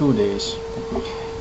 2 days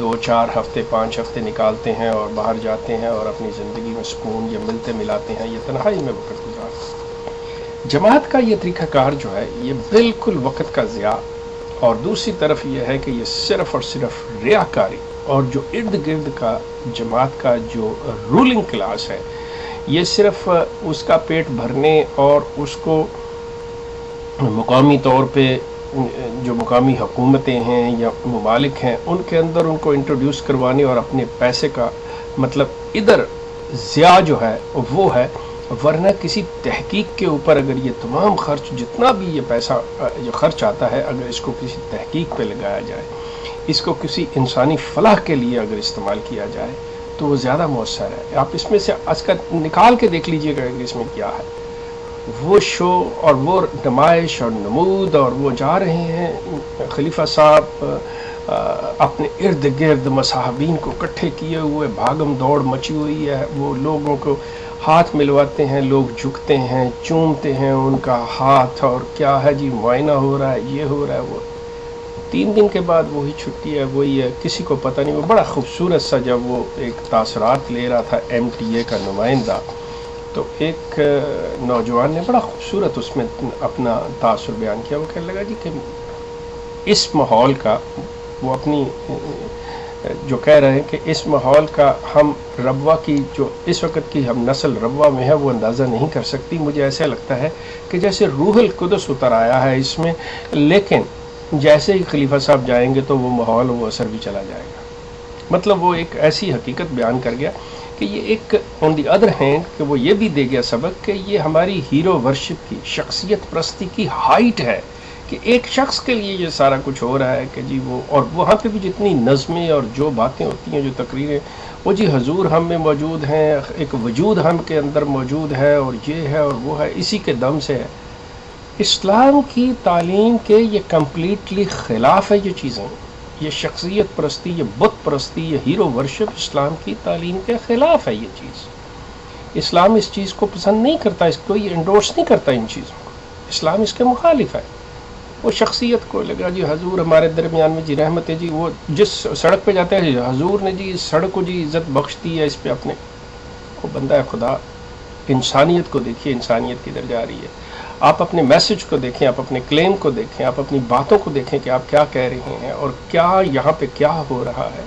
2-4 ہفتے 5 ہفتے نکالتے ہیں اور باہر جاتے ہیں اور اپنی زندگی میں سکون یا ملتے ملاتے ہیں، یہ تنہائی میں وقت گزارتے ہیں۔ جماعت کا یہ طریقہ کار جو ہے یہ بالکل وقت کا ضیاع، اور دوسری طرف یہ ہے کہ یہ صرف اور صرف ریاکاری، اور جو ارد گرد کا جماعت کا جو رولنگ کلاس ہے یہ صرف اس کا پیٹ بھرنے اور اس کو مقامی طور پہ جو مقامی حکومتیں ہیں یا ممالک ہیں ان کے اندر ان کو انٹروڈیوس کروانے اور اپنے پیسے کا مطلب ادھر ضیاع جو ہے وہ ہے، ورنہ کسی تحقیق کے اوپر اگر یہ تمام خرچ جتنا بھی یہ پیسہ جو خرچ آتا ہے اگر اس کو کسی تحقیق پہ لگایا جائے، اس کو کسی انسانی فلاح کے لیے اگر استعمال کیا جائے تو وہ زیادہ مؤثر ہے۔ آپ اس میں سے آج کا نکال کے دیکھ لیجئے گا کہ اس میں کیا ہے، وہ شو اور وہ نمائش اور نمود، اور وہ جا رہے ہیں خلیفہ صاحب اپنے ارد گرد مصاحبین کو اکٹھے کیے ہوئے، بھاگم دوڑ مچی ہوئی ہے، وہ لوگوں کو ہاتھ ملواتے ہیں، لوگ جھکتے ہیں، چومتے ہیں ان کا ہاتھ، اور کیا ہے جی معائنہ ہو رہا ہے، یہ ہو رہا ہے، وہ 3 دن کے بعد وہی چھٹی ہے، وہی ہے، کسی کو پتہ نہیں۔ وہ بڑا خوبصورت سا جب وہ ایک تاثرات لے رہا تھا ایم ٹی اے کا نمائندہ، تو ایک نوجوان نے بڑا خوبصورت اس میں اپنا تاثر بیان کیا۔ وہ کہنے لگا جی کہ اس ماحول کا، وہ اپنی جو کہہ رہے ہیں کہ اس ماحول کا ہم ربوہ کی جو اس وقت کی ہم نسل ربوہ میں ہے وہ اندازہ نہیں کر سکتی۔ مجھے ایسا لگتا ہے کہ جیسے روح القدس اتر آیا ہے اس میں، لیکن جیسے ہی خلیفہ صاحب جائیں گے تو وہ ماحول وہ اثر بھی چلا جائے گا۔ مطلب وہ ایک ایسی حقیقت بیان کر گیا کہ یہ ایک آن دی ادر ہینڈ کہ وہ یہ بھی دے گیا سبق کہ یہ ہماری ہیرو ورشپ کی، شخصیت پرستی کی ہائٹ ہے، کہ ایک شخص کے لیے یہ سارا کچھ ہو رہا ہے کہ جی وہ، اور وہاں پہ بھی جتنی نظمیں اور جو باتیں ہوتی ہیں، جو تقریریں، وہ جی حضور ہم میں موجود ہیں، ایک وجود ہم کے اندر موجود ہے، اور یہ ہے اور وہ ہے، اسی کے دم سے ہے۔ اسلام کی تعلیم کے یہ کمپلیٹلی خلاف ہے یہ چیزیں، یہ شخصیت پرستی، یہ بت پرستی، یہ ہیرو ورشپ اسلام کی تعلیم کے خلاف ہے یہ چیز۔ اسلام اس چیز کو پسند نہیں کرتا، اس کو یہ انڈورس نہیں کرتا ان چیزوں کو، اسلام اس کے مخالف ہے۔ وہ شخصیت کو لگا جی حضور ہمارے درمیان میں جی رحمت ہے، جی وہ جس سڑک پہ جاتے ہیں حضور نے جی اس سڑک کو جی عزت بخش دی ہے، اس پہ اپنے وہ بندہ ہے خدا، انسانیت کو دیکھیے، انسانیت کدھر جا رہی ہے۔ آپ اپنے میسج کو دیکھیں، آپ اپنے کلیم کو دیکھیں، آپ اپنی باتوں کو دیکھیں کہ آپ کیا کہہ رہے ہیں اور کیا یہاں پہ کیا ہو رہا ہے،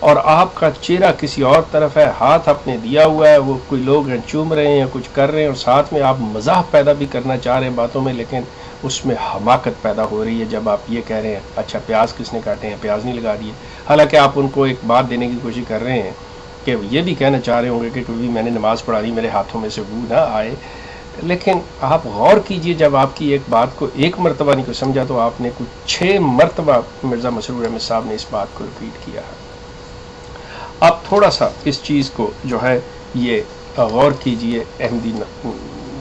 اور آپ کا چہرہ کسی اور طرف ہے، ہاتھ آپ نے دیا ہوا ہے، وہ کوئی لوگ ہیں چوم رہے ہیں یا کچھ کر رہے ہیں، اور ساتھ میں آپ مزاح پیدا بھی کرنا چاہ رہے ہیں باتوں میں، لیکن اس میں حماقت پیدا ہو رہی ہے جب آپ یہ کہہ رہے ہیں اچھا پیاز کس نے کاٹے ہیں، پیاز نہیں لگا دیے، حالانکہ آپ ان کو ایک بات دینے کی کوشش کر رہے ہیں کہ یہ بھی کہنا چاہ رہے ہوں گے کہ کبھی میں نے نماز پڑھا دی، میرے ہاتھوں میں سے بو نہ آئے۔ لیکن آپ غور کیجئے، جب آپ کی ایک بات کو ایک مرتبہ نہیں کو سمجھا تو آپ نے کچھ 6 مرتبہ مرزا مسرور احمد صاحب نے اس بات کو ریپیٹ کیا ہے۔ آپ تھوڑا سا اس چیز کو جو ہے یہ غور کیجئے، احمدی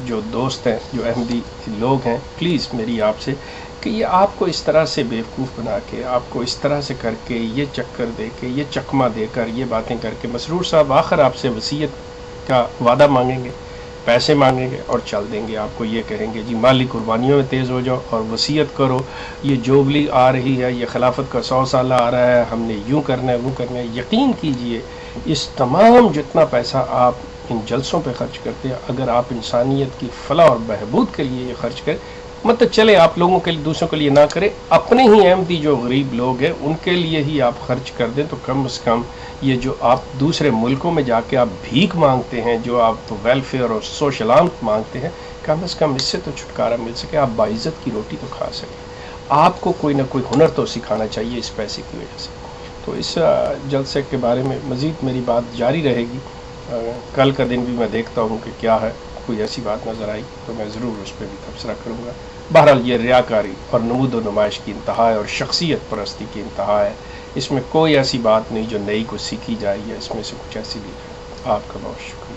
جو دوست ہیں، جو احمدی لوگ ہیں، پلیز میری آپ سے کہ یہ آپ کو اس طرح سے بیوقوف بنا کے، آپ کو اس طرح سے کر کے، یہ چکر دے کے، یہ چکمہ دے کر، یہ باتیں کر کے، مسرور صاحب آخر آپ سے وصیت کا وعدہ مانگیں گے، پیسے مانگیں گے اور چل دیں گے، آپ کو یہ کہیں گے جی مالی قربانیوں میں تیز ہو جاؤ اور وصیت کرو، یہ جوبلی آ رہی ہے، یہ خلافت کا 100 سالہ آ رہا ہے، ہم نے یوں کرنا ہے وہ کرنا ہے۔ یقین کیجئے اس تمام جتنا پیسہ آپ ان جلسوں پہ خرچ کرتے ہیں، اگر آپ انسانیت کی فلاح اور بہبود کے لیے یہ خرچ کریں، مطلب چلے آپ لوگوں کے لیے، دوسروں کے لیے نہ کریں، اپنے ہی احمدی جو غریب لوگ ہیں ان کے لیے ہی آپ خرچ کر دیں، تو کم از کم یہ جو آپ دوسرے ملکوں میں جا کے آپ بھیک مانگتے ہیں، جو آپ ویلفیئر اور سوشل عام مانگتے ہیں، کم از کم اس سے تو چھٹکارا مل سکے، آپ باعزت کی روٹی تو کھا سکیں۔ آپ کو کوئی نہ کوئی ہنر تو سکھانا چاہیے اس پیسے کی وجہ سے۔ تو اس جلسے کے بارے میں مزید میری بات جاری رہے گی، کل کا دن بھی میں دیکھتا ہوں کہ کیا ہے، کوئی ایسی بات نظر آئی تو میں ضرور اس پہ بھی تبصرہ کروں گا۔ بہرحال یہ ریاکاری اور نمود و نمائش کی انتہا ہے اور شخصیت پرستی کی انتہا ہے، اس میں کوئی ایسی بات نہیں جو نئی کو سیکھی جائے یا اس میں سے کچھ ایسی بھی ہے۔ آپ کا بہت شکریہ۔